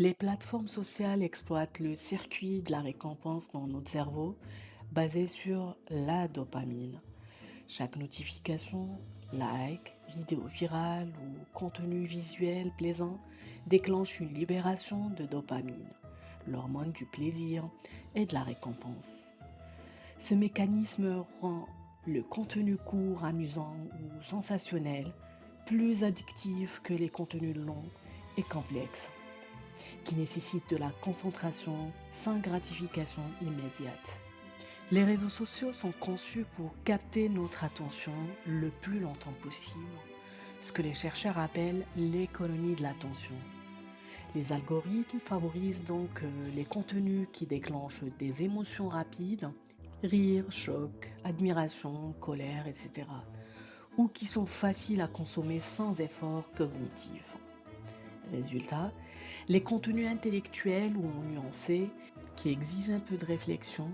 Les plateformes sociales exploitent le circuit de la récompense dans notre cerveau basé sur la dopamine. Chaque notification, like, vidéo virale ou contenu visuel plaisant déclenche une libération de dopamine, l'hormone du plaisir et de la récompense. Ce mécanisme rend le contenu court, amusant ou sensationnel plus addictif que les contenus longs et complexes qui nécessitent de la concentration sans gratification immédiate. Les réseaux sociaux sont conçus pour capter notre attention le plus longtemps possible, ce que les chercheurs appellent l'économie de l'attention. Les algorithmes favorisent donc les contenus qui déclenchent des émotions rapides, rire, choc, admiration, colère, etc., ou qui sont faciles à consommer sans effort cognitif. Résultat, les contenus intellectuels ou nuancés, qui exigent un peu de réflexion,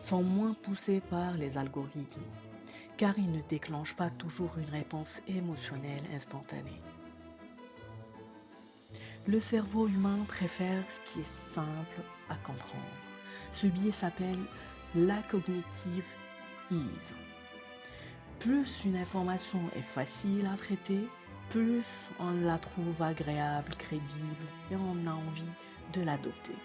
sont moins poussés par les algorithmes, car ils ne déclenchent pas toujours une réponse émotionnelle instantanée. Le cerveau humain préfère ce qui est simple à comprendre. Ce biais s'appelle la cognitive ease. Plus une information est facile à traiter, plus on la trouve agréable, crédible et on a envie de l'adopter.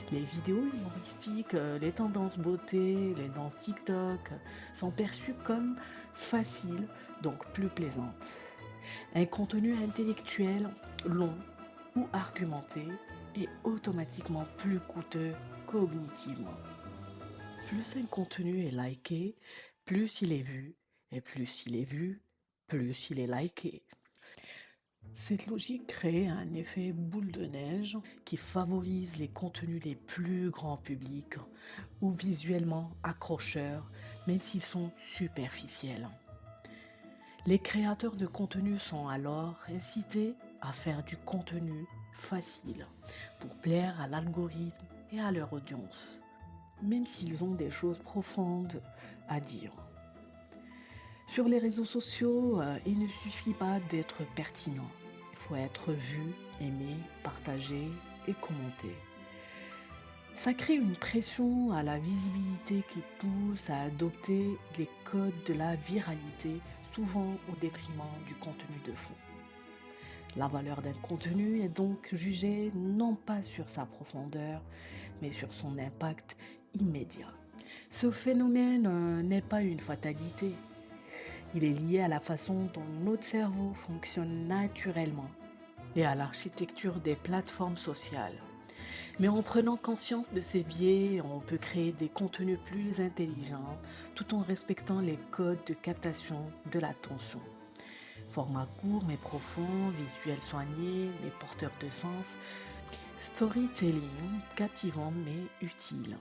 Les vidéos humoristiques, les tendances beauté, les danses TikTok sont perçues comme faciles, donc plus plaisantes. Un contenu intellectuel long ou argumenté est automatiquement plus coûteux cognitivement. Plus un contenu est liké, plus il est vu, et plus il est vu, plus il est liké. Cette logique crée un effet boule de neige qui favorise les contenus les plus grand public ou visuellement accrocheurs, même s'ils sont superficiels. Les créateurs de contenu sont alors incités à faire du contenu facile pour plaire à l'algorithme et à leur audience, même s'ils ont des choses profondes à dire. Sur les réseaux sociaux, il ne suffit pas d'être pertinent. Il faut être vu, aimé, partagé et commenté. Ça crée une pression à la visibilité qui pousse à adopter les codes de la viralité, souvent au détriment du contenu de fond. La valeur d'un contenu est donc jugée non pas sur sa profondeur, mais sur son impact immédiat. Ce phénomène n'est pas une fatalité. Il est lié à la façon dont notre cerveau fonctionne naturellement et à l'architecture des plateformes sociales. Mais en prenant conscience de ces biais, on peut créer des contenus plus intelligents tout en respectant les codes de captation de l'attention. Format court mais profond, visuel soigné mais porteur de sens, storytelling captivant mais utile.